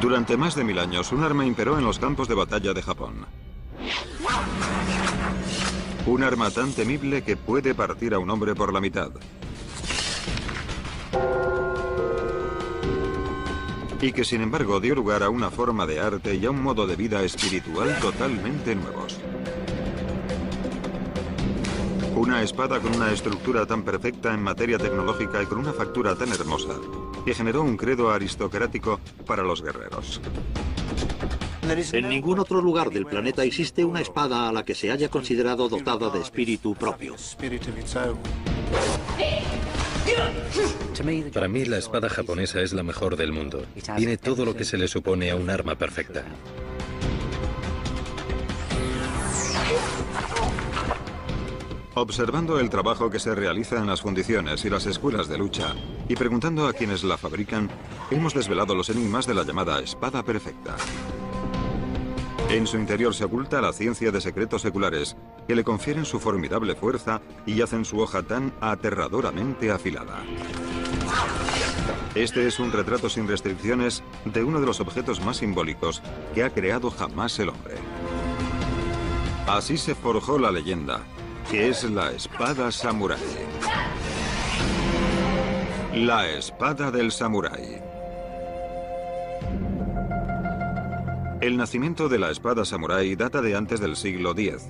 Durante más de 1000 años, un arma imperó en los campos de batalla de Japón. Un arma tan temible que puede partir a un hombre por la mitad. Y que sin embargo dio lugar a una forma de arte y a un modo de vida espiritual totalmente nuevos. Una espada con una estructura tan perfecta en materia tecnológica y con una factura tan hermosa, que generó un credo aristocrático para los guerreros. En ningún otro lugar del planeta existe una espada a la que se haya considerado dotada de espíritu propio. Para mí, la espada japonesa es la mejor del mundo. Tiene todo lo que se le supone a un arma perfecta. Observando el trabajo que se realiza en las fundiciones y las escuelas de lucha, y preguntando a quienes la fabrican, hemos desvelado los enigmas de la llamada espada perfecta. En su interior se oculta la ciencia de secretos seculares, que le confieren su formidable fuerza y hacen su hoja tan aterradoramente afilada. Este es un retrato sin restricciones de uno de los objetos más simbólicos que ha creado jamás el hombre. Así se forjó la leyenda, que es la espada samurái. La espada del samurái. El nacimiento de la espada samurái data de antes del siglo X,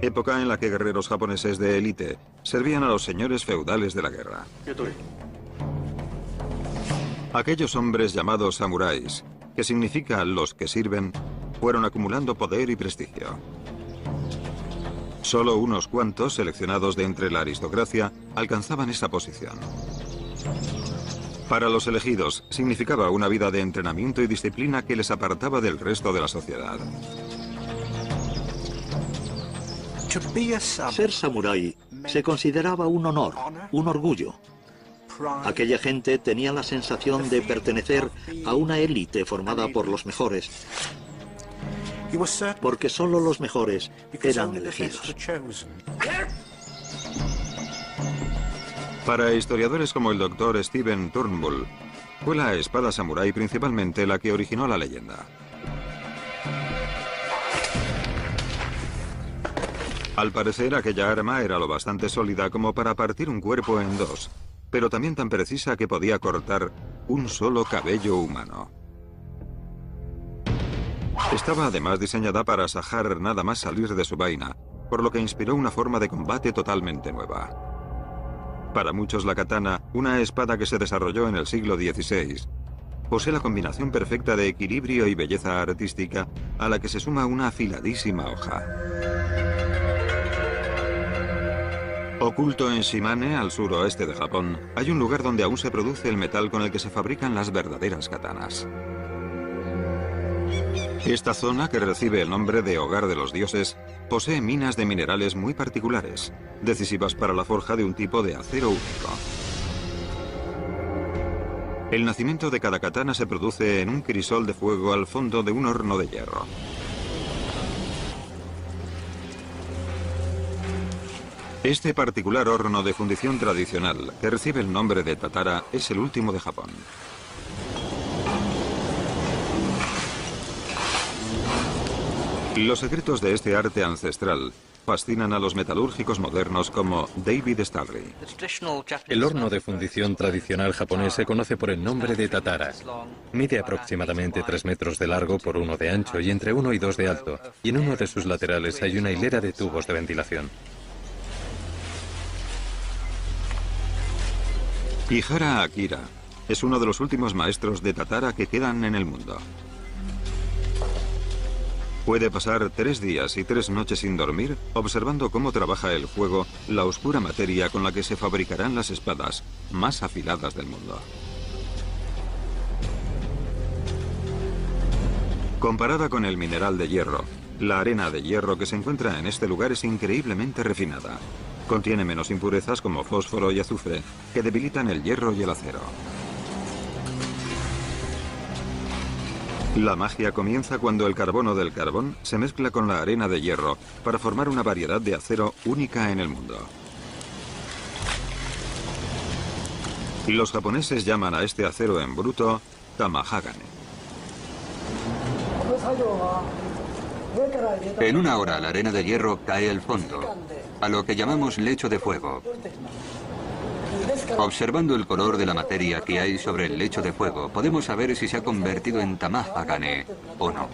época en la que guerreros japoneses de élite servían a los señores feudales de la guerra. Aquellos hombres llamados samuráis, que significa los que sirven, fueron acumulando poder y prestigio. Solo unos cuantos, seleccionados de entre la aristocracia, alcanzaban esa posición. Para los elegidos, significaba una vida de entrenamiento y disciplina que les apartaba del resto de la sociedad. Ser samurái se consideraba un honor, un orgullo. Aquella gente tenía la sensación de pertenecer a una élite formada por los mejores, porque solo los mejores eran elegidos. Para historiadores como el Dr. Stephen Turnbull, fue la espada samurái principalmente la que originó la leyenda. Al parecer, aquella arma era lo bastante sólida como para partir un cuerpo en dos, pero también tan precisa que podía cortar un solo cabello humano. Estaba además diseñada para asajar nada más salir de su vaina, por lo que inspiró una forma de combate totalmente nueva. Para muchos la katana, una espada que se desarrolló en el siglo XVI, posee la combinación perfecta de equilibrio y belleza artística a la que se suma una afiladísima hoja. Oculto en Shimane, al suroeste de Japón, hay un lugar donde aún se produce el metal con el que se fabrican las verdaderas katanas. Esta zona, que recibe el nombre de Hogar de los Dioses, posee minas de minerales muy particulares, decisivas para la forja de un tipo de acero único. El nacimiento de cada katana se produce en un crisol de fuego al fondo de un horno de hierro. Este particular horno de fundición tradicional, que recibe el nombre de tatara, es el último de Japón. Los secretos de este arte ancestral fascinan a los metalúrgicos modernos como David Starry. El horno de fundición tradicional japonés se conoce por el nombre de tatara. Mide aproximadamente 3 metros de largo por 1 de ancho y entre 1 y 2 de alto, y en uno de sus laterales hay una hilera de tubos de ventilación. Ihara Akira es uno de los últimos maestros de tatara que quedan en el mundo. Puede pasar 3 días y 3 noches sin dormir observando cómo trabaja el fuego, la oscura materia con la que se fabricarán las espadas más afiladas del mundo. Comparada con el mineral de hierro, la arena de hierro que se encuentra en este lugar es increíblemente refinada. Contiene menos impurezas como fósforo y azufre que debilitan el hierro y el acero. La magia comienza cuando el carbono del carbón se mezcla con la arena de hierro para formar una variedad de acero única en el mundo. Los japoneses llaman a este acero en bruto tamahagane. En una hora la arena de hierro cae al fondo, a lo que llamamos lecho de fuego. Observando el color de la materia que hay sobre el lecho de fuego, podemos saber si se ha convertido en tamahagane o no.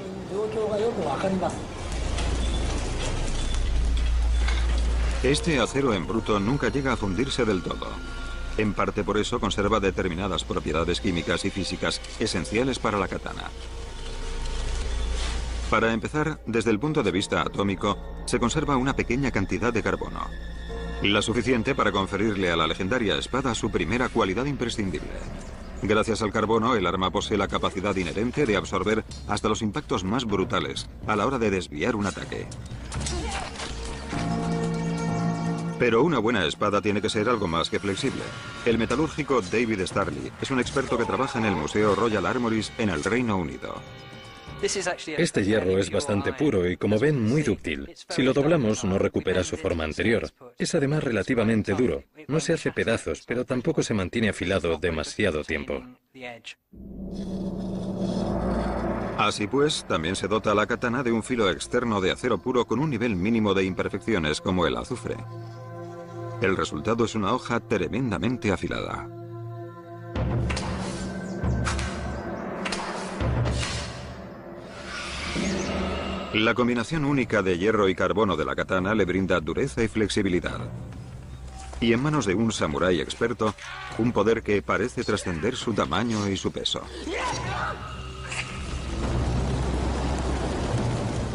Este acero en bruto nunca llega a fundirse del todo. En parte por eso conserva determinadas propiedades químicas y físicas esenciales para la katana. Para empezar, desde el punto de vista atómico, se conserva una pequeña cantidad de carbono. La suficiente para conferirle a la legendaria espada su primera cualidad imprescindible. Gracias al carbono, el arma posee la capacidad inherente de absorber hasta los impactos más brutales a la hora de desviar un ataque. Pero una buena espada tiene que ser algo más que flexible. El metalúrgico David Starley es un experto que trabaja en el Museo Royal Armouries en el Reino Unido. Este hierro es bastante puro y, como ven, muy dúctil. Si lo doblamos, no recupera su forma anterior. Es además relativamente duro. No se hace pedazos, pero tampoco se mantiene afilado demasiado tiempo. Así pues, también se dota a la katana de un filo externo de acero puro con un nivel mínimo de imperfecciones como el azufre. El resultado es una hoja tremendamente afilada. La combinación única de hierro y carbono de la katana le brinda dureza y flexibilidad. Y en manos de un samurái experto, un poder que parece trascender su tamaño y su peso.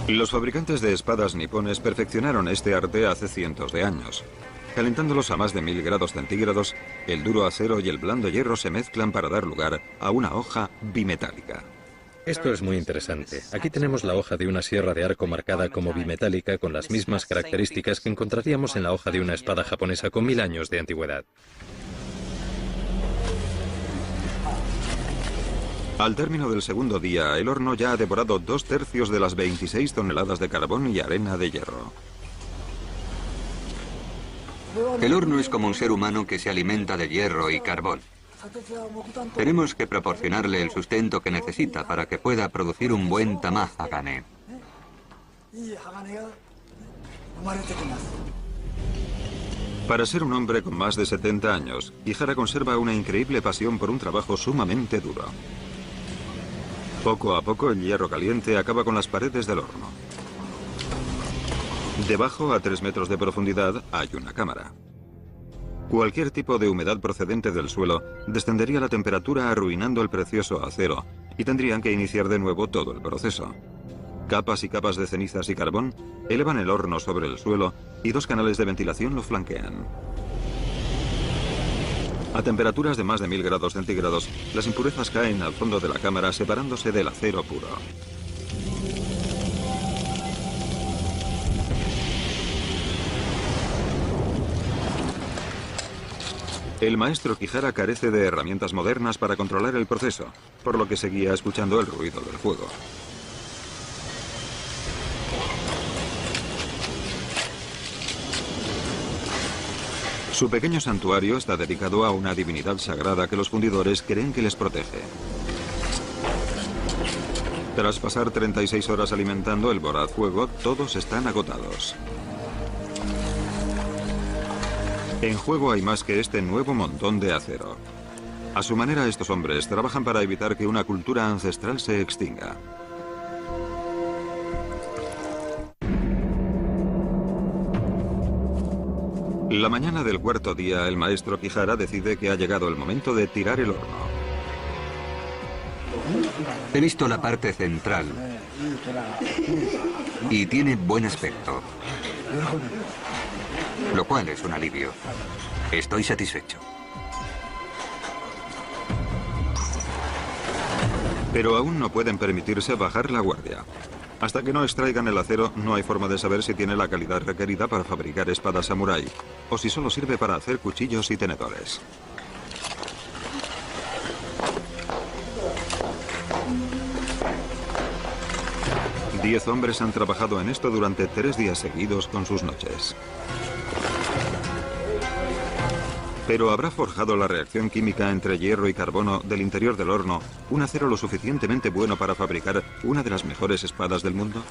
Los fabricantes de espadas nipones perfeccionaron este arte hace cientos de años. Calentándolos a más de 1000 grados centígrados, el duro acero y el blando hierro se mezclan para dar lugar a una hoja bimetálica. Esto es muy interesante. Aquí tenemos la hoja de una sierra de arco marcada como bimetálica con las mismas características que encontraríamos en la hoja de una espada japonesa con 1000 años de antigüedad. Al término del segundo día, el horno ya ha devorado 2/3 de las 26 toneladas de carbón y arena de hierro. El horno es como un ser humano que se alimenta de hierro y carbón. Tenemos que proporcionarle el sustento que necesita para que pueda producir un buen tamahagane. Para ser un hombre con más de 70 años, Ihara conserva una increíble pasión por un trabajo sumamente duro. Poco a poco, el hierro caliente acaba con las paredes del horno. Debajo, a 3 metros de profundidad, hay una cámara. Cualquier tipo de humedad procedente del suelo descendería la temperatura arruinando el precioso acero y tendrían que iniciar de nuevo todo el proceso. Capas y capas de cenizas y carbón elevan el horno sobre el suelo y 2 canales de ventilación lo flanquean. A temperaturas de más de 1000 grados centígrados, las impurezas caen al fondo de la cámara separándose del acero puro. El maestro Kihara carece de herramientas modernas para controlar el proceso, por lo que seguía escuchando el ruido del fuego. Su pequeño santuario está dedicado a una divinidad sagrada que los fundidores creen que les protege. Tras pasar 36 horas alimentando el voraz fuego, todos están agotados. En juego hay más que este nuevo montón de acero. A su manera, estos hombres trabajan para evitar que una cultura ancestral se extinga. La mañana del cuarto día, el maestro Kihara decide que ha llegado el momento de tirar el horno. He visto la parte central y tiene buen aspecto, lo cual es un alivio. Estoy satisfecho. Pero aún no pueden permitirse bajar la guardia. Hasta que no extraigan el acero, no hay forma de saber si tiene la calidad requerida para fabricar espadas samurái, o si solo sirve para hacer cuchillos y tenedores. Diez hombres han trabajado en esto durante 3 días seguidos con sus noches. Pero ¿habrá forjado la reacción química entre hierro y carbono del interior del horno un acero lo suficientemente bueno para fabricar una de las mejores espadas del mundo?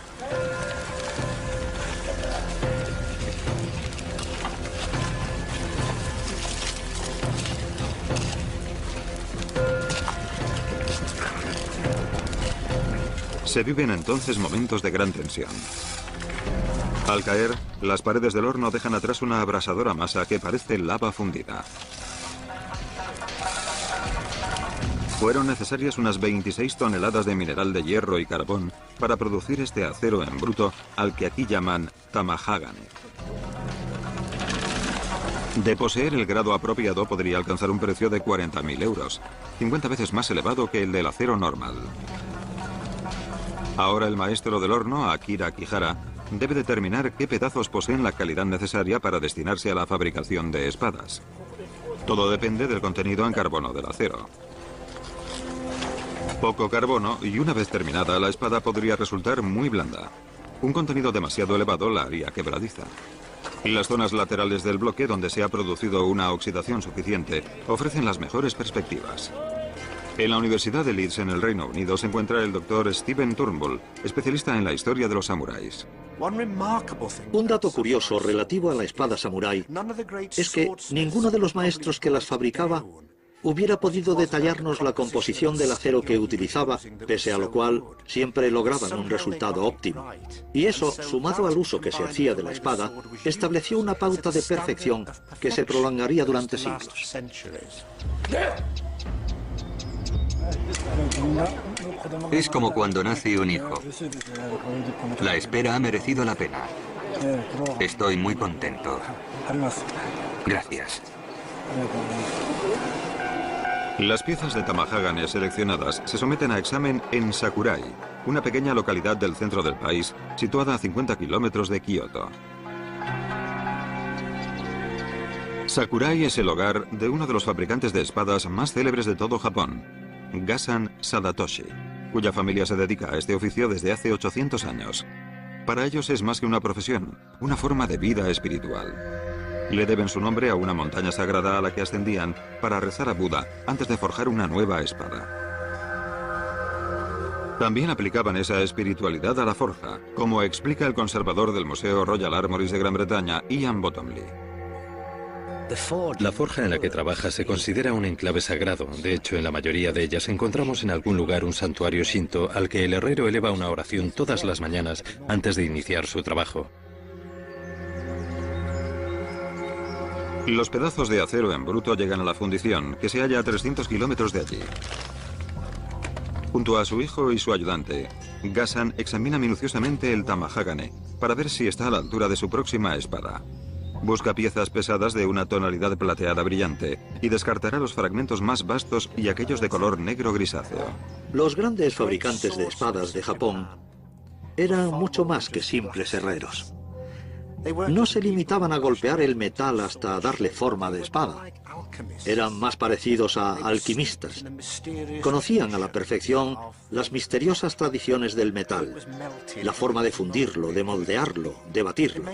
Se viven entonces momentos de gran tensión. Al caer, las paredes del horno dejan atrás una abrasadora masa que parece lava fundida. Fueron necesarias unas 26 toneladas de mineral de hierro y carbón para producir este acero en bruto al que aquí llaman tamahagane. De poseer el grado apropiado podría alcanzar un precio de 40.000 euros, 50 veces más elevado que el del acero normal. Ahora el maestro del horno, Akira Kihara, debe determinar qué pedazos poseen la calidad necesaria para destinarse a la fabricación de espadas. Todo depende del contenido en carbono del acero. Poco carbono y una vez terminada la espada podría resultar muy blanda. Un contenido demasiado elevado la haría quebradiza. Las zonas laterales del bloque donde se ha producido una oxidación suficiente ofrecen las mejores perspectivas. En la Universidad de Leeds, en el Reino Unido, se encuentra el Dr. Stephen Turnbull, especialista en la historia de los samuráis. Un dato curioso relativo a la espada samurái es que ninguno de los maestros que las fabricaba hubiera podido detallarnos la composición del acero que utilizaba, pese a lo cual siempre lograban un resultado óptimo. Y eso, sumado al uso que se hacía de la espada, estableció una pauta de perfección que se prolongaría durante siglos. Es como cuando nace un hijo. La espera ha merecido la pena. Estoy muy contento. Gracias. Las piezas de tamahagane seleccionadas se someten a examen en Sakurai, una pequeña localidad del centro del país, situada a 50 kilómetros de Kioto. Sakurai es el hogar de uno de los fabricantes de espadas más célebres de todo Japón, Gasan Sadatoshi, cuya familia se dedica a este oficio desde hace 800 años. Para ellos es más que una profesión, una forma de vida espiritual. Le deben su nombre a una montaña sagrada a la que ascendían para rezar a Buda antes de forjar una nueva espada. También aplicaban esa espiritualidad a la forja, como explica el conservador del Museo Royal Armouries de Gran Bretaña, Ian Bottomley. La forja en la que trabaja se considera un enclave sagrado. De hecho, en la mayoría de ellas encontramos en algún lugar un santuario shinto al que el herrero eleva una oración todas las mañanas antes de iniciar su trabajo. Los pedazos de acero en bruto llegan a la fundición, que se halla a 300 kilómetros de allí. Junto a su hijo y su ayudante, Gasan examina minuciosamente el tamahagane para ver si está a la altura de su próxima espada. Busca piezas pesadas de una tonalidad plateada brillante y descartará los fragmentos más vastos y aquellos de color negro grisáceo. Los grandes fabricantes de espadas de Japón eran mucho más que simples herreros. No se limitaban a golpear el metal hasta darle forma de espada. Eran más parecidos a alquimistas. Conocían a la perfección las misteriosas tradiciones del metal, la forma de fundirlo, de moldearlo, de batirlo.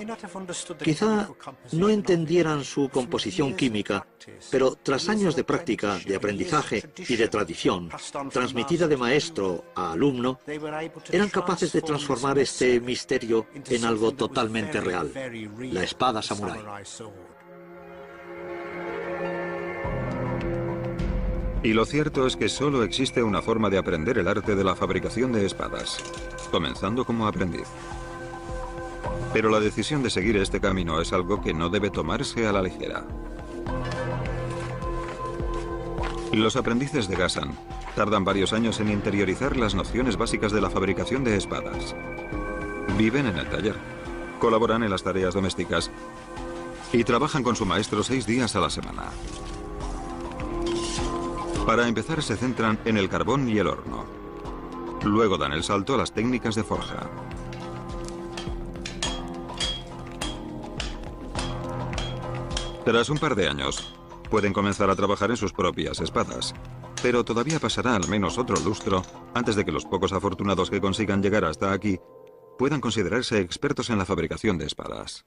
Quizá no entendieran su composición química, pero tras años de práctica, de aprendizaje y de tradición, transmitida de maestro a alumno, eran capaces de transformar este misterio en algo totalmente real, la espada samurái. Y lo cierto es que solo existe una forma de aprender el arte de la fabricación de espadas, comenzando como aprendiz. Pero la decisión de seguir este camino es algo que no debe tomarse a la ligera. Los aprendices de Gasan tardan varios años en interiorizar las nociones básicas de la fabricación de espadas. Viven en el taller, colaboran en las tareas domésticas y trabajan con su maestro 6 días a la semana. Para empezar se centran en el carbón y el horno. Luego dan el salto a las técnicas de forja. Tras un par de años, pueden comenzar a trabajar en sus propias espadas, pero todavía pasará al menos otro lustro antes de que los pocos afortunados que consigan llegar hasta aquí puedan considerarse expertos en la fabricación de espadas.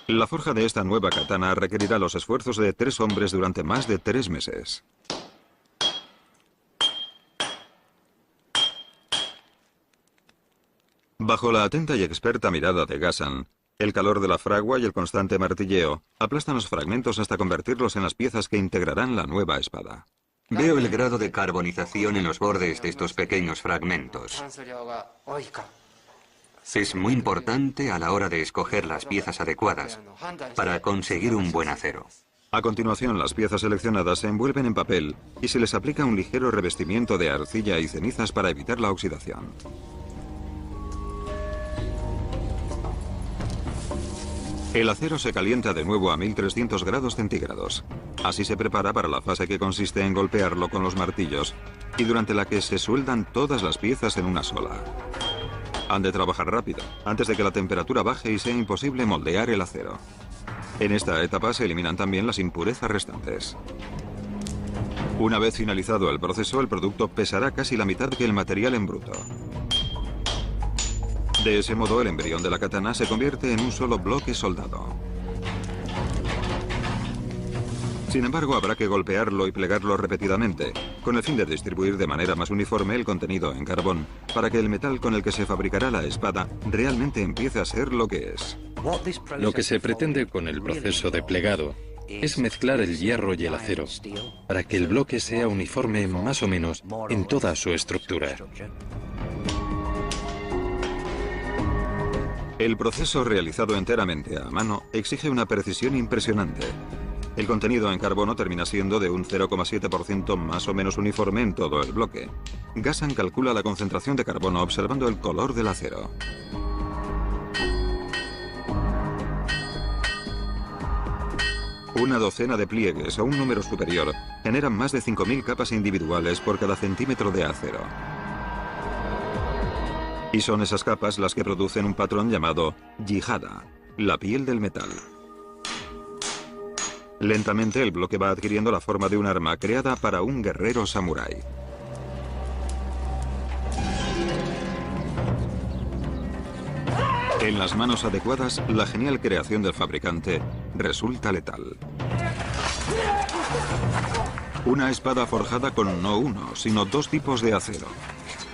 La forja de esta nueva katana requerirá los esfuerzos de 3 hombres durante más de 3 meses. Bajo la atenta y experta mirada de Ghassan, el calor de la fragua y el constante martilleo aplastan los fragmentos hasta convertirlos en las piezas que integrarán la nueva espada. Veo el grado de carbonización en los bordes de estos pequeños fragmentos. Es muy importante a la hora de escoger las piezas adecuadas para conseguir un buen acero. A continuación, las piezas seleccionadas se envuelven en papel y se les aplica un ligero revestimiento de arcilla y cenizas para evitar la oxidación. El acero se calienta de nuevo a 1300 grados centígrados. Así se prepara para la fase que consiste en golpearlo con los martillos y durante la que se sueldan todas las piezas en una sola. Han de trabajar rápido, antes de que la temperatura baje y sea imposible moldear el acero. En esta etapa se eliminan también las impurezas restantes. Una vez finalizado el proceso, el producto pesará casi la mitad que el material en bruto. De ese modo, el embrión de la katana se convierte en un solo bloque soldado. Sin embargo, habrá que golpearlo y plegarlo repetidamente, con el fin de distribuir de manera más uniforme el contenido en carbón, para que el metal con el que se fabricará la espada realmente empiece a ser lo que es. Lo que se pretende con el proceso de plegado es mezclar el hierro y el acero, para que el bloque sea uniforme más o menos en toda su estructura. El proceso realizado enteramente a mano exige una precisión impresionante. El contenido en carbono termina siendo de un 0,7% más o menos uniforme en todo el bloque. Ghassan calcula la concentración de carbono observando el color del acero. Una docena de pliegues o un número superior generan más de 5000 capas individuales por cada centímetro de acero. Y son esas capas las que producen un patrón llamado yihada, la piel del metal. Lentamente el bloque va adquiriendo la forma de un arma creada para un guerrero samurái. En las manos adecuadas, la genial creación del fabricante resulta letal. Una espada forjada con no uno, sino 2 tipos de acero.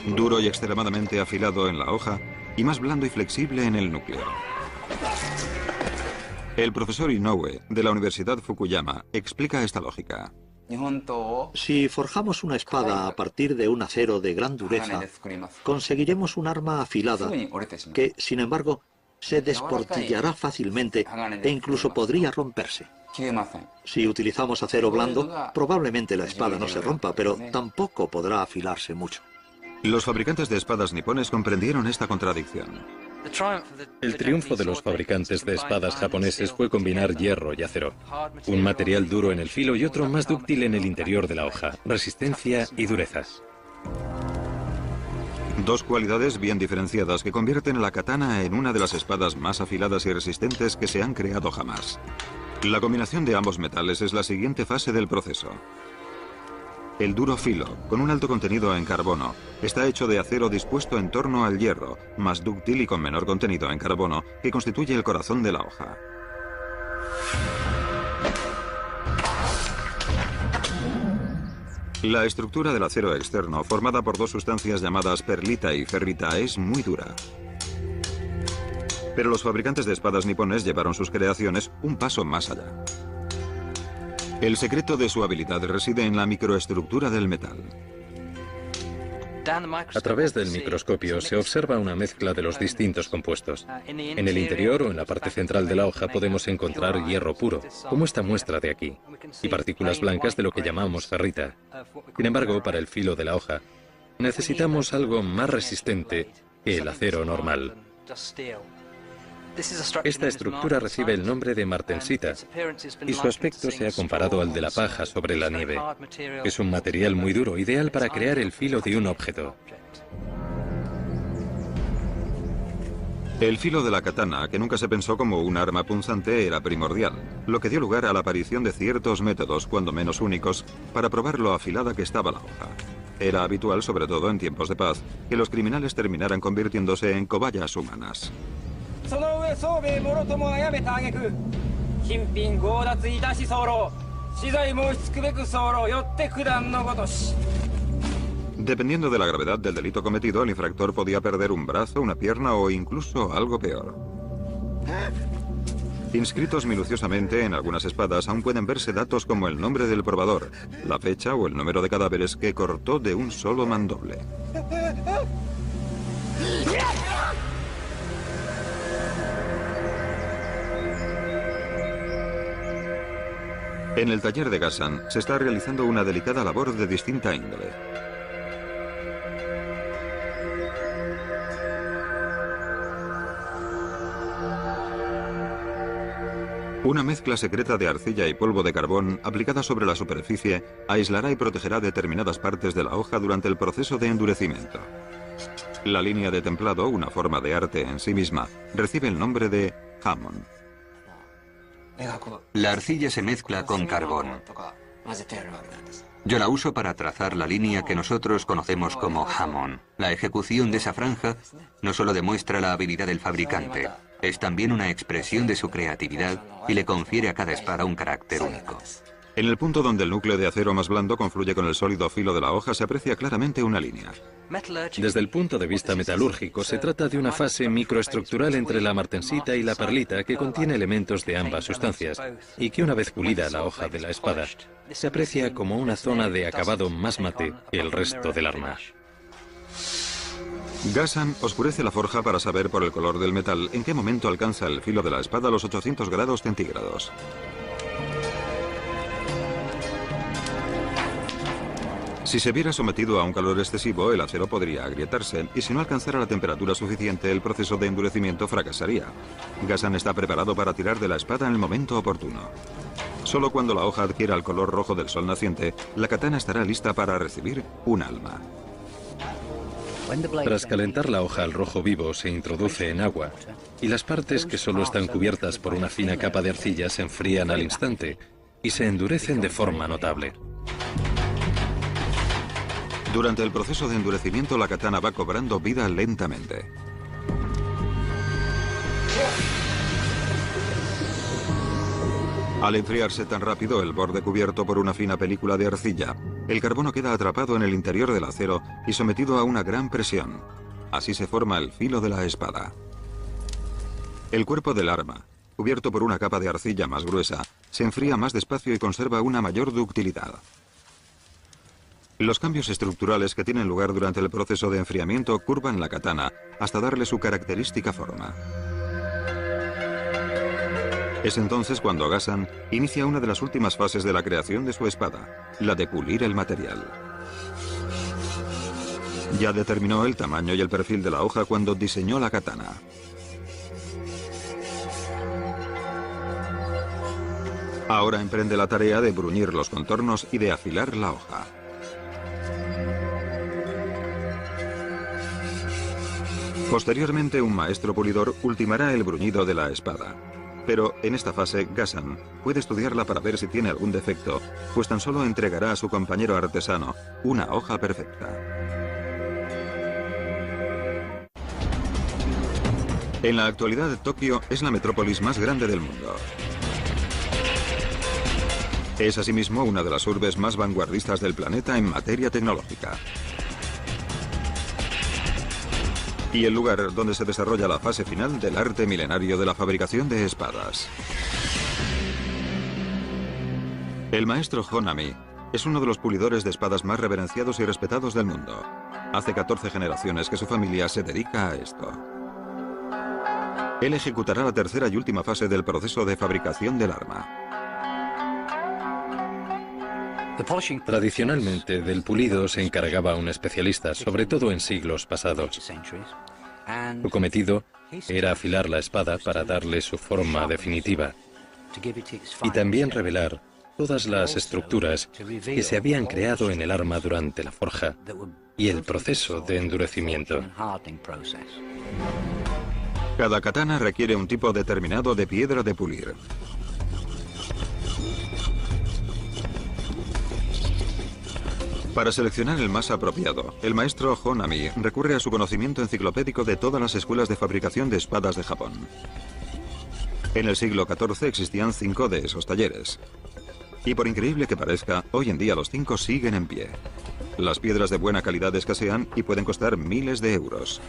Duro y extremadamente afilado en la hoja y más blando y flexible en el núcleo. El profesor Inoue, de la Universidad Fukuyama, explica esta lógica. Si forjamos una espada a partir de un acero de gran dureza, conseguiremos un arma afilada que, sin embargo, se desportillará fácilmente e incluso podría romperse. Si utilizamos acero blando, probablemente la espada no se rompa, pero tampoco podrá afilarse mucho. Los fabricantes de espadas nipones comprendieron esta contradicción. El triunfo de los fabricantes de espadas japoneses fue combinar hierro y acero. Un material duro en el filo y otro más dúctil en el interior de la hoja, resistencia y dureza. 2 cualidades bien diferenciadas que convierten a la katana en una de las espadas más afiladas y resistentes que se han creado jamás. La combinación de ambos metales es la siguiente fase del proceso. El duro filo, con un alto contenido en carbono, está hecho de acero dispuesto en torno al hierro, más dúctil y con menor contenido en carbono, que constituye el corazón de la hoja. La estructura del acero externo, formada por 2 sustancias llamadas perlita y ferrita, es muy dura. Pero los fabricantes de espadas nipones llevaron sus creaciones un paso más allá. El secreto de su habilidad reside en la microestructura del metal. A través del microscopio se observa una mezcla de los distintos compuestos. En el interior o en la parte central de la hoja podemos encontrar hierro puro, como esta muestra de aquí, y partículas blancas de lo que llamamos ferrita. Sin embargo, para el filo de la hoja, necesitamos algo más resistente que el acero normal. Esta estructura recibe el nombre de martensita y su aspecto se ha comparado al de la paja sobre la nieve. Es un material muy duro, ideal para crear el filo de un objeto. El filo de la katana, que nunca se pensó como un arma punzante, era primordial, lo que dio lugar a la aparición de ciertos métodos, cuando menos únicos, para probar lo afilada que estaba la hoja. Era habitual, sobre todo en tiempos de paz, que los criminales terminaran convirtiéndose en cobayas humanas. Dependiendo de la gravedad del delito cometido, el infractor podía perder un brazo, una pierna o incluso algo peor. Inscritos minuciosamente en algunas espadas aún pueden verse datos como el nombre del probador, la fecha o el número de cadáveres que cortó de un solo mandoble. En el taller de Ghassan se está realizando una delicada labor de distinta índole. Una mezcla secreta de arcilla y polvo de carbón aplicada sobre la superficie aislará y protegerá determinadas partes de la hoja durante el proceso de endurecimiento. La línea de templado, una forma de arte en sí misma, recibe el nombre de jamón. La arcilla se mezcla con carbón. Yo la uso para trazar la línea que nosotros conocemos como jamón. La ejecución de esa franja no solo demuestra la habilidad del fabricante, es también una expresión de su creatividad y le confiere a cada espada un carácter único. En el punto donde el núcleo de acero más blando confluye con el sólido filo de la hoja se aprecia claramente una línea. Desde el punto de vista metalúrgico, se trata de una fase microestructural entre la martensita y la perlita que contiene elementos de ambas sustancias y que una vez pulida la hoja de la espada, se aprecia como una zona de acabado más mate que el resto del arma. Ghassan oscurece la forja para saber por el color del metal en qué momento alcanza el filo de la espada los 800 grados centígrados. Si se viera sometido a un calor excesivo, el acero podría agrietarse, y si no alcanzara la temperatura suficiente, el proceso de endurecimiento fracasaría. Ghassan está preparado para tirar de la espada en el momento oportuno. Solo cuando la hoja adquiera el color rojo del sol naciente, la katana estará lista para recibir un alma. Tras calentar la hoja al rojo vivo, se introduce en agua, y las partes que solo están cubiertas por una fina capa de arcilla se enfrían al instante y se endurecen de forma notable. Durante el proceso de endurecimiento, la katana va cobrando vida lentamente. Al enfriarse tan rápido el borde cubierto por una fina película de arcilla, el carbono queda atrapado en el interior del acero y sometido a una gran presión. Así se forma el filo de la espada. El cuerpo del arma, cubierto por una capa de arcilla más gruesa, se enfría más despacio y conserva una mayor ductilidad. Los cambios estructurales que tienen lugar durante el proceso de enfriamiento curvan la katana hasta darle su característica forma. Es entonces cuando Ghassan inicia una de las últimas fases de la creación de su espada, la de pulir el material. Ya determinó el tamaño y el perfil de la hoja cuando diseñó la katana. Ahora emprende la tarea de bruñir los contornos y de afilar la hoja. Posteriormente, un maestro pulidor ultimará el bruñido de la espada. Pero en esta fase, Ghassan puede estudiarla para ver si tiene algún defecto, pues tan solo entregará a su compañero artesano una hoja perfecta. En la actualidad, Tokio es la metrópolis más grande del mundo. Es asimismo una de las urbes más vanguardistas del planeta en materia tecnológica. Y el lugar donde se desarrolla la fase final del arte milenario de la fabricación de espadas. El maestro Honami es uno de los pulidores de espadas más reverenciados y respetados del mundo. Hace 14 generaciones que su familia se dedica a esto. Él ejecutará la tercera y última fase del proceso de fabricación del arma. Tradicionalmente, del pulido se encargaba un especialista, sobre todo en siglos pasados. Su cometido era afilar la espada para darle su forma definitiva y también revelar todas las estructuras que se habían creado en el arma durante la forja y el proceso de endurecimiento. Cada katana requiere un tipo determinado de piedra de pulir. Para seleccionar el más apropiado, el maestro Honami recurre a su conocimiento enciclopédico de todas las escuelas de fabricación de espadas de Japón. En el siglo XIV existían 5 de esos talleres. Y por increíble que parezca, hoy en día los 5 siguen en pie. Las piedras de buena calidad escasean y pueden costar miles de euros.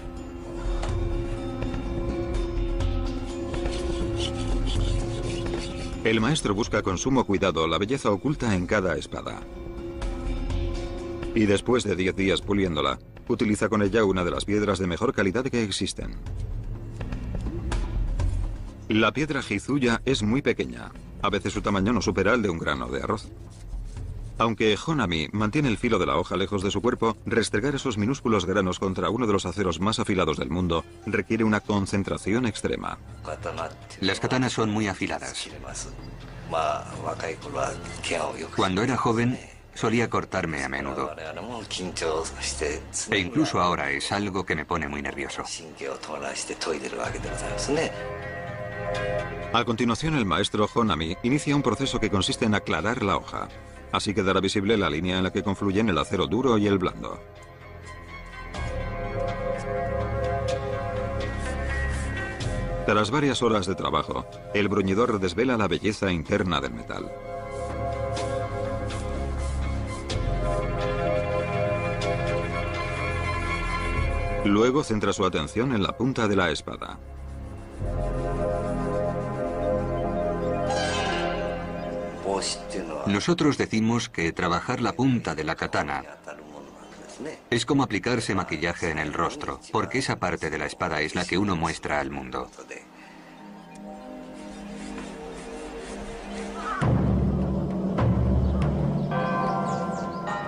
El maestro busca con sumo cuidado la belleza oculta en cada espada. Y después de 10 días puliéndola, utiliza con ella una de las piedras de mejor calidad que existen. La piedra Hizuya es muy pequeña. A veces su tamaño no supera el de un grano de arroz. Aunque Honami mantiene el filo de la hoja lejos de su cuerpo, restregar esos minúsculos granos contra uno de los aceros más afilados del mundo requiere una concentración extrema. Las katanas son muy afiladas. Cuando era joven, solía cortarme a menudo. E incluso ahora es algo que me pone muy nervioso. A continuación, el maestro Honami inicia un proceso que consiste en aclarar la hoja. Así quedará visible la línea en la que confluyen el acero duro y el blando. Tras varias horas de trabajo, el bruñidor desvela la belleza interna del metal. Luego centra su atención en la punta de la espada. Nosotros decimos que trabajar la punta de la katana es como aplicarse maquillaje en el rostro, porque esa parte de la espada es la que uno muestra al mundo.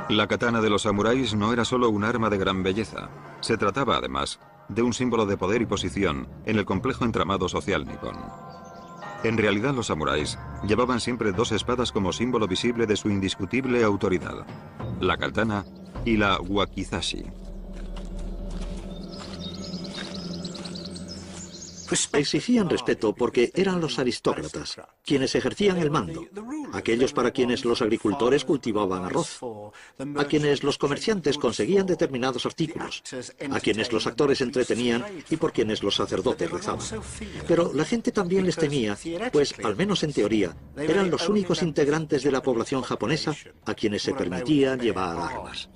La katana de los samuráis no era solo un arma de gran belleza. Se trataba, además, de un símbolo de poder y posición en el complejo entramado social nipón. En realidad, los samuráis llevaban siempre 2 espadas como símbolo visible de su indiscutible autoridad: la katana y la wakizashi. Exigían respeto porque eran los aristócratas quienes ejercían el mando, aquellos para quienes los agricultores cultivaban arroz, a quienes los comerciantes conseguían determinados artículos, a quienes los actores entretenían y por quienes los sacerdotes rezaban. Pero la gente también les temía, pues, al menos en teoría, eran los únicos integrantes de la población japonesa a quienes se permitía llevar armas.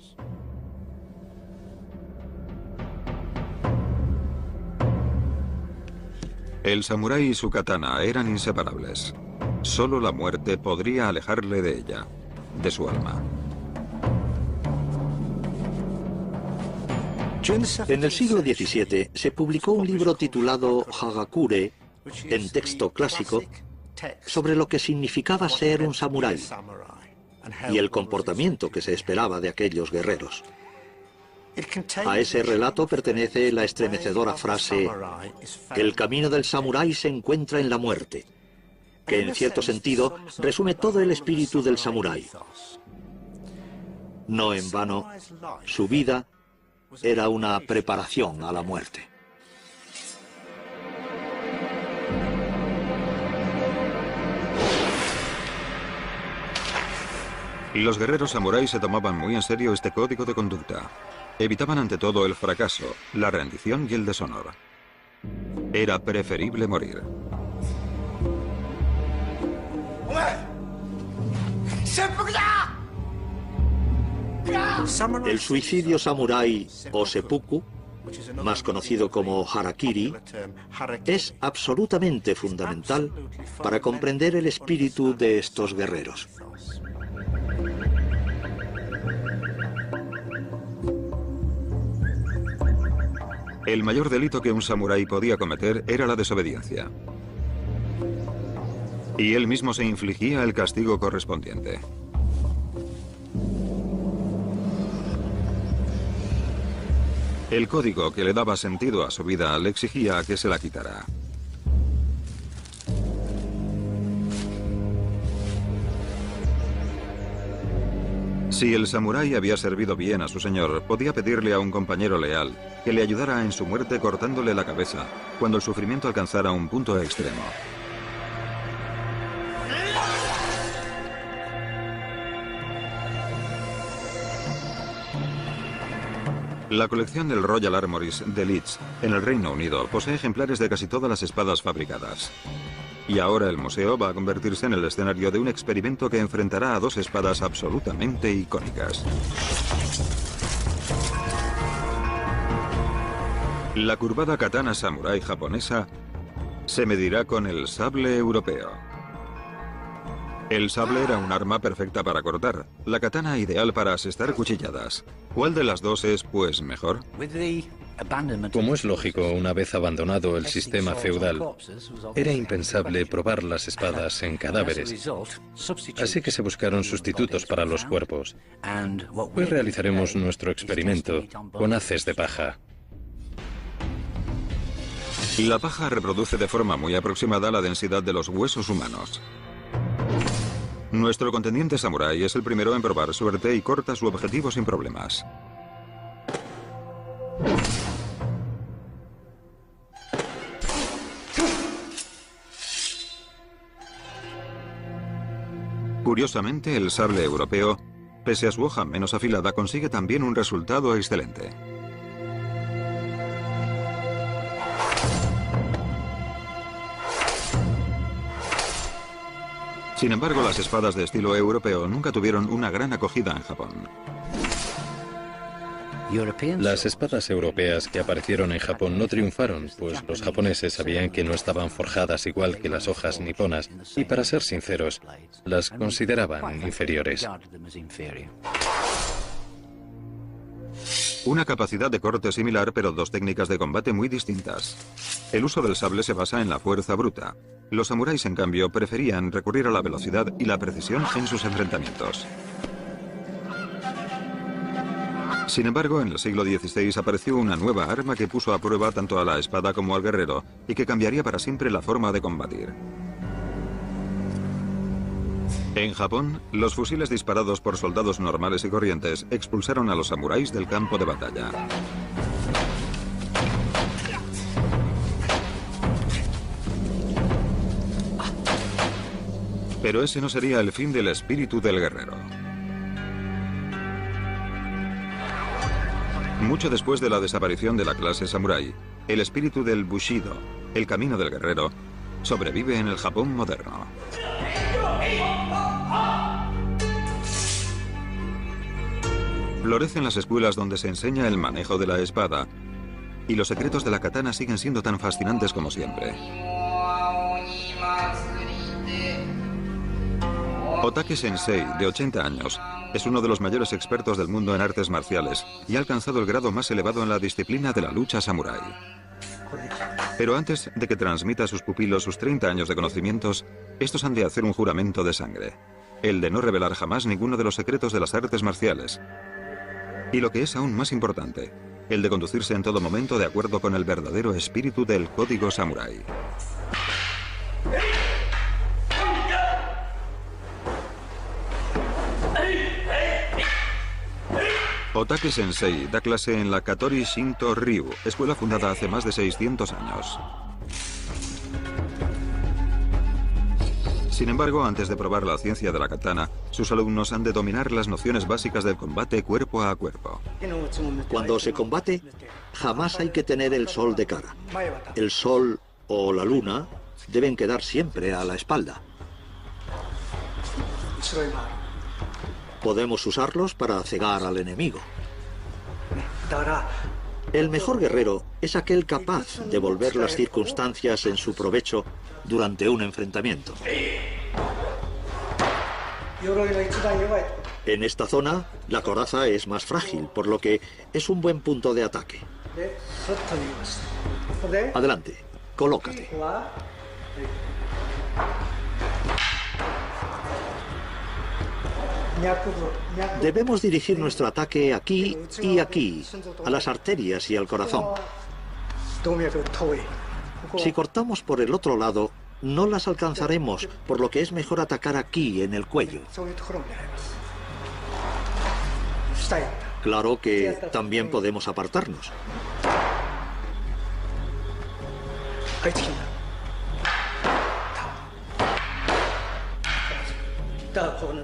El samurái y su katana eran inseparables. Solo la muerte podría alejarle de ella, de su alma. En el siglo XVII se publicó un libro titulado Hagakure, en texto clásico, sobre lo que significaba ser un samurái y el comportamiento que se esperaba de aquellos guerreros. A ese relato pertenece la estremecedora frase: "El camino del samurái se encuentra en la muerte", que en cierto sentido resume todo el espíritu del samurái. No en vano, su vida era una preparación a la muerte. Los guerreros samuráis se tomaban muy en serio este código de conducta. Evitaban ante todo el fracaso, la rendición y el deshonor. Era preferible morir. El suicidio samurái o seppuku, más conocido como harakiri, es absolutamente fundamental para comprender el espíritu de estos guerreros. El mayor delito que un samurái podía cometer era la desobediencia. Y él mismo se infligía el castigo correspondiente. El código que le daba sentido a su vida le exigía que se la quitara. Si el samurái había servido bien a su señor, podía pedirle a un compañero leal que le ayudara en su muerte cortándole la cabeza cuando el sufrimiento alcanzara un punto extremo. La colección del Royal Armouries de Leeds, en el Reino Unido, posee ejemplares de casi todas las espadas fabricadas. Y ahora el museo va a convertirse en el escenario de un experimento que enfrentará a dos espadas absolutamente icónicas. La curvada katana samurái japonesa se medirá con el sable europeo. El sable era un arma perfecta para cortar, la katana ideal para asestar cuchilladas. ¿Cuál de las dos es, pues, mejor? Como es lógico, una vez abandonado el sistema feudal, era impensable probar las espadas en cadáveres. Así que se buscaron sustitutos para los cuerpos. Hoy realizaremos nuestro experimento con haces de paja. La paja reproduce de forma muy aproximada la densidad de los huesos humanos. Nuestro contendiente samurái es el primero en probar suerte y corta su objetivo sin problemas. Curiosamente, el sable europeo, pese a su hoja menos afilada, consigue también un resultado excelente. Sin embargo, las espadas de estilo europeo nunca tuvieron una gran acogida en Japón. Las espadas europeas que aparecieron en Japón no triunfaron, pues los japoneses sabían que no estaban forjadas igual que las hojas niponas, y para ser sinceros, las consideraban inferiores. Una capacidad de corte similar, pero dos técnicas de combate muy distintas. El uso del sable se basa en la fuerza bruta. Los samuráis, en cambio, preferían recurrir a la velocidad y la precisión en sus enfrentamientos. Sin embargo, en el siglo XVI apareció una nueva arma que puso a prueba tanto a la espada como al guerrero y que cambiaría para siempre la forma de combatir. En Japón, los fusiles disparados por soldados normales y corrientes expulsaron a los samuráis del campo de batalla. Pero ese no sería el fin del espíritu del guerrero. Mucho después de la desaparición de la clase samurái, el espíritu del Bushido, el camino del guerrero, sobrevive en el Japón moderno. Florecen las escuelas donde se enseña el manejo de la espada, y los secretos de la katana siguen siendo tan fascinantes como siempre. Otake Sensei, de 80 años, es uno de los mayores expertos del mundo en artes marciales y ha alcanzado el grado más elevado en la disciplina de la lucha samurái. Pero antes de que transmita a sus pupilos sus 30 años de conocimientos, estos han de hacer un juramento de sangre, el de no revelar jamás ninguno de los secretos de las artes marciales. Y lo que es aún más importante, el de conducirse en todo momento de acuerdo con el verdadero espíritu del código samurái. Otake Sensei da clase en la Katori Shinto Ryu, escuela fundada hace más de 600 años. Sin embargo, antes de probar la ciencia de la katana, sus alumnos han de dominar las nociones básicas del combate cuerpo a cuerpo. Cuando se combate, jamás hay que tener el sol de cara. El sol o la luna deben quedar siempre a la espalda. Podemos usarlos para cegar al enemigo. El mejor guerrero es aquel capaz de volver las circunstancias en su provecho durante un enfrentamiento. En esta zona, la coraza es más frágil, por lo que es un buen punto de ataque. Adelante, colócate. Debemos dirigir nuestro ataque aquí y aquí, a las arterias y al corazón. Si cortamos por el otro lado, no las alcanzaremos, por lo que es mejor atacar aquí, en el cuello. Claro que también podemos apartarnos.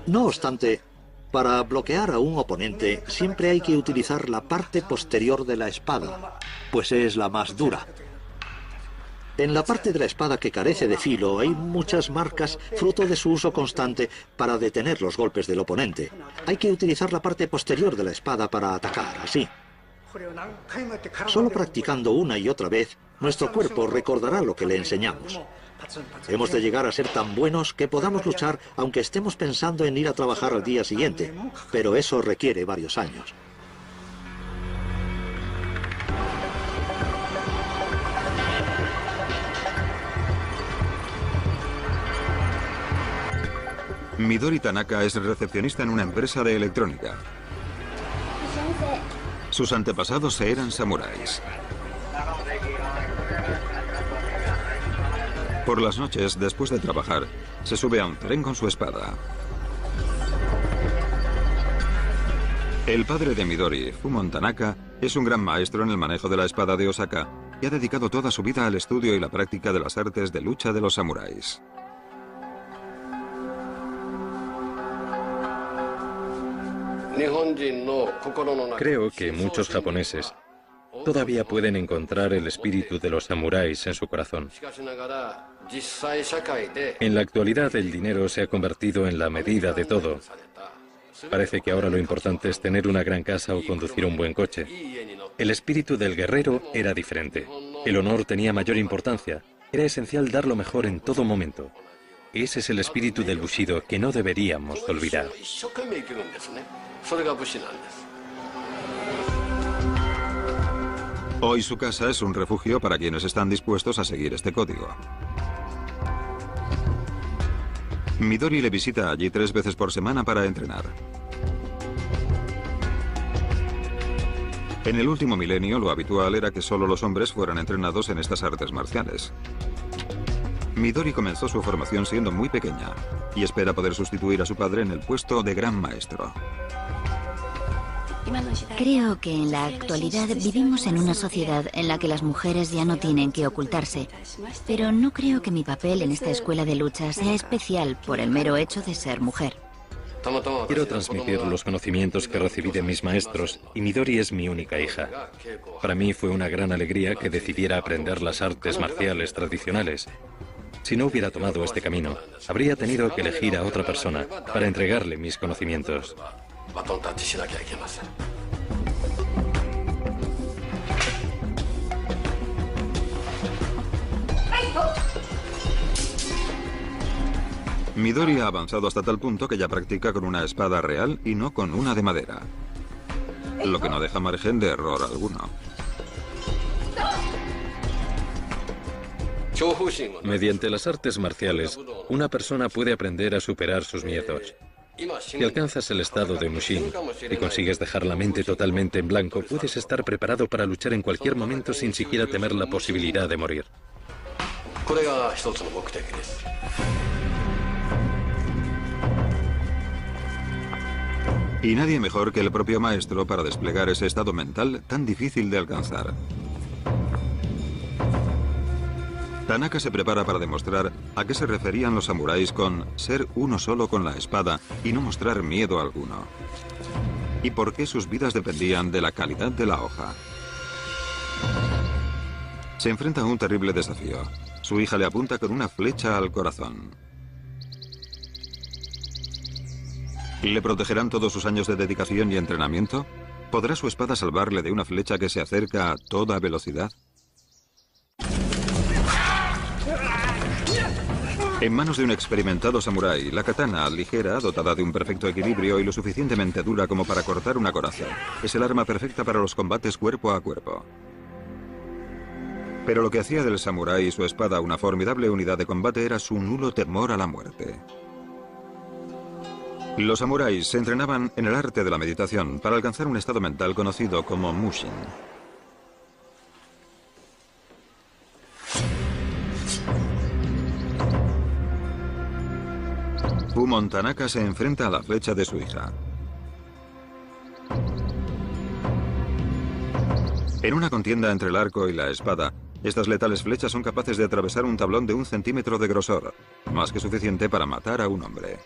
No obstante, para bloquear a un oponente siempre hay que utilizar la parte posterior de la espada, pues es la más dura. En la parte de la espada que carece de filo hay muchas marcas fruto de su uso constante para detener los golpes del oponente. Hay que utilizar la parte posterior de la espada para atacar, así. Solo practicando una y otra vez, nuestro cuerpo recordará lo que le enseñamos. Hemos de llegar a ser tan buenos que podamos luchar aunque estemos pensando en ir a trabajar al día siguiente, pero eso requiere varios años. Midori Tanaka es recepcionista en una empresa de electrónica. Sus antepasados eran samuráis. Por las noches, después de trabajar, se sube a un tren con su espada. El padre de Midori, Fumon Tanaka, es un gran maestro en el manejo de la espada de Osaka y ha dedicado toda su vida al estudio y la práctica de las artes de lucha de los samuráis. Creo que muchos japoneses todavía pueden encontrar el espíritu de los samuráis en su corazón. En la actualidad el dinero se ha convertido en la medida de todo. Parece que ahora lo importante es tener una gran casa o conducir un buen coche. El espíritu del guerrero era diferente. El honor tenía mayor importancia. Era esencial dar lo mejor en todo momento. Ese es el espíritu del Bushido que no deberíamos olvidar. Hoy su casa es un refugio para quienes están dispuestos a seguir este código. Midori le visita allí 3 veces por semana para entrenar. En el último milenio, lo habitual era que solo los hombres fueran entrenados en estas artes marciales. Midori comenzó su formación siendo muy pequeña y espera poder sustituir a su padre en el puesto de gran maestro. Creo que en la actualidad vivimos en una sociedad en la que las mujeres ya no tienen que ocultarse, pero no creo que mi papel en esta escuela de lucha sea especial por el mero hecho de ser mujer. Quiero transmitir los conocimientos que recibí de mis maestros y Midori es mi única hija. Para mí fue una gran alegría que decidiera aprender las artes marciales tradicionales. Si no hubiera tomado este camino, habría tenido que elegir a otra persona para entregarle mis conocimientos. Midori ha avanzado hasta tal punto que ya practica con una espada real y no con una de madera, lo que no deja margen de error alguno. Mediante las artes marciales, una persona puede aprender a superar sus miedos. Si alcanzas el estado de Mushin y consigues dejar la mente totalmente en blanco, puedes estar preparado para luchar en cualquier momento sin siquiera temer la posibilidad de morir. Y nadie mejor que el propio maestro para desplegar ese estado mental tan difícil de alcanzar. Tanaka se prepara para demostrar a qué se referían los samuráis con ser uno solo con la espada y no mostrar miedo alguno. Y por qué sus vidas dependían de la calidad de la hoja. Se enfrenta a un terrible desafío. Su hija le apunta con una flecha al corazón. ¿Le protegerán todos sus años de dedicación y entrenamiento? ¿Podrá su espada salvarle de una flecha que se acerca a toda velocidad? En manos de un experimentado samurái, la katana, ligera, dotada de un perfecto equilibrio y lo suficientemente dura como para cortar una coraza, es el arma perfecta para los combates cuerpo a cuerpo. Pero lo que hacía del samurái y su espada una formidable unidad de combate era su nulo temor a la muerte. Los samuráis se entrenaban en el arte de la meditación para alcanzar un estado mental conocido como Mushin. Fumon Tanaka se enfrenta a la flecha de su hija. En una contienda entre el arco y la espada, estas letales flechas son capaces de atravesar un tablón de 1 centímetro de grosor, más que suficiente para matar a un hombre.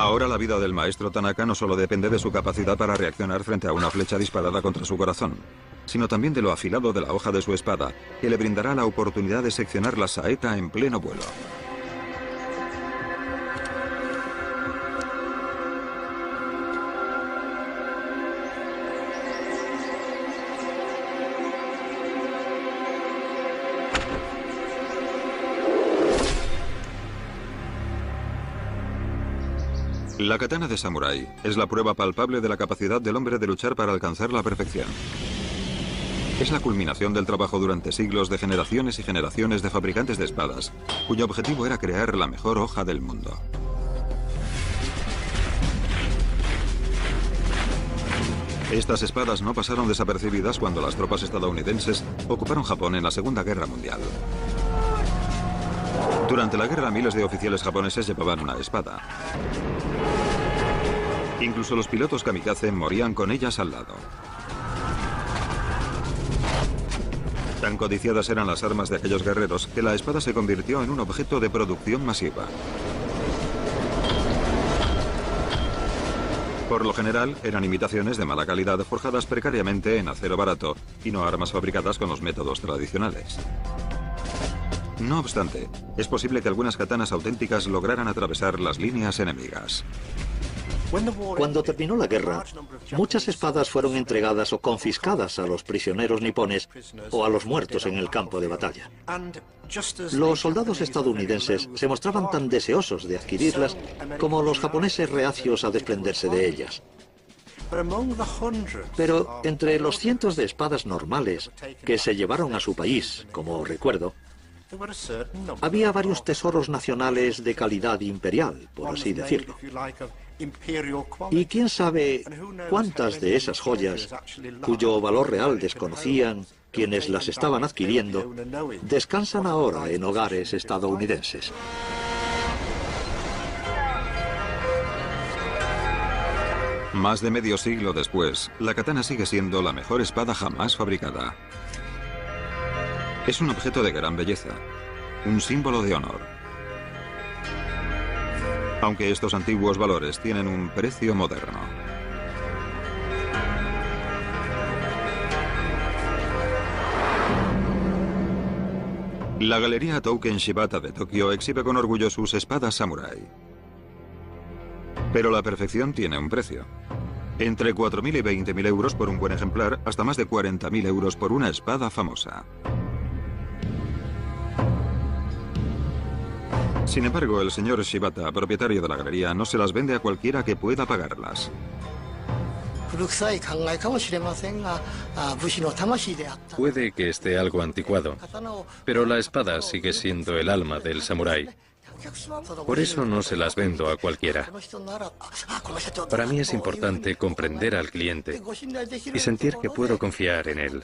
Ahora la vida del maestro Tanaka no solo depende de su capacidad para reaccionar frente a una flecha disparada contra su corazón, sino también de lo afilado de la hoja de su espada, que le brindará la oportunidad de seccionar la saeta en pleno vuelo. La katana de samurái es la prueba palpable de la capacidad del hombre de luchar para alcanzar la perfección. Es la culminación del trabajo durante siglos de generaciones y generaciones de fabricantes de espadas, cuyo objetivo era crear la mejor hoja del mundo. Estas espadas no pasaron desapercibidas cuando las tropas estadounidenses ocuparon Japón en la Segunda Guerra Mundial. Durante la guerra, miles de oficiales japoneses llevaban una espada. Incluso los pilotos kamikaze morían con ellas al lado. Tan codiciadas eran las armas de aquellos guerreros que la espada se convirtió en un objeto de producción masiva. Por lo general, eran imitaciones de mala calidad forjadas precariamente en acero barato y no armas fabricadas con los métodos tradicionales. No obstante, es posible que algunas katanas auténticas lograran atravesar las líneas enemigas. Cuando terminó la guerra, muchas espadas fueron entregadas o confiscadas a los prisioneros nipones o a los muertos en el campo de batalla. Los soldados estadounidenses se mostraban tan deseosos de adquirirlas como los japoneses reacios a desprenderse de ellas. Pero entre los cientos de espadas normales que se llevaron a su país, como recuerdo, había varios tesoros nacionales de calidad imperial, por así decirlo. Y quién sabe cuántas de esas joyas, cuyo valor real desconocían quienes las estaban adquiriendo, descansan ahora en hogares estadounidenses. Más de medio siglo después, la katana sigue siendo la mejor espada jamás fabricada. Es un objeto de gran belleza, un símbolo de honor. Aunque estos antiguos valores tienen un precio moderno. La Galería Touken Shibata de Tokio exhibe con orgullo sus espadas samurái. Pero la perfección tiene un precio. Entre 4.000 y 20.000 euros por un buen ejemplar, hasta más de 40.000 euros por una espada famosa. Sin embargo, el señor Shibata, propietario de la galería, no se las vende a cualquiera que pueda pagarlas. Puede que esté algo anticuado, pero la espada sigue siendo el alma del samurái. Por eso no se las vendo a cualquiera. Para mí es importante comprender al cliente y sentir que puedo confiar en él.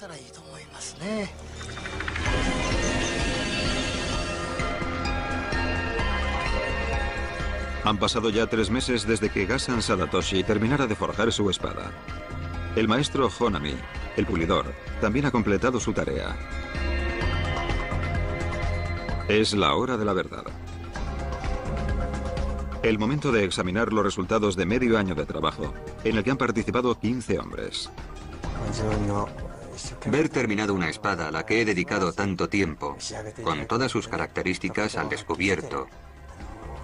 Han pasado ya 3 meses desde que Gasan Sadatoshi terminara de forjar su espada. El maestro Honami, el pulidor, también ha completado su tarea. Es la hora de la verdad. El momento de examinar los resultados de medio año de trabajo, en el que han participado 15 hombres. Ver terminado una espada a la que he dedicado tanto tiempo, con todas sus características al descubierto,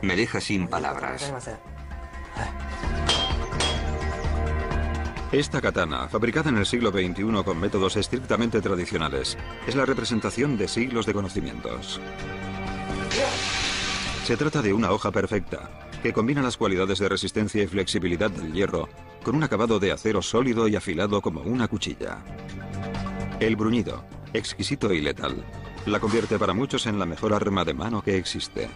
me deja sin palabras. Esta katana, fabricada en el siglo XXI con métodos estrictamente tradicionales, es la representación de siglos de conocimientos. Se trata de una hoja perfecta, que combina las cualidades de resistencia y flexibilidad del hierro con un acabado de acero sólido y afilado como una cuchilla. El bruñido, exquisito y letal, la convierte para muchos en la mejor arma de mano que existe.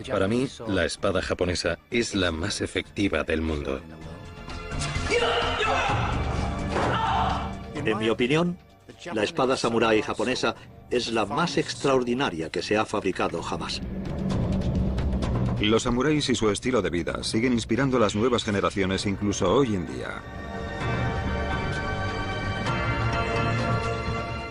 Para mí, la espada japonesa es la más efectiva del mundo. En mi opinión, la espada samurái japonesa es la más extraordinaria que se ha fabricado jamás. Los samuráis y su estilo de vida siguen inspirando a las nuevas generaciones incluso hoy en día.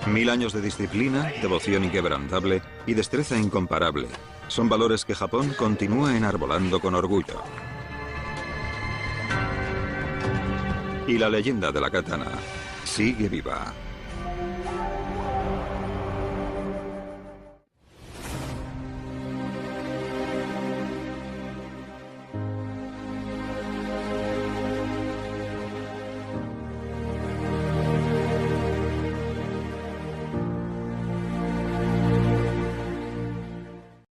1000 años de disciplina, devoción inquebrantable y destreza incomparable Son valores que Japón continúa enarbolando con orgullo. Y la leyenda de la katana sigue viva.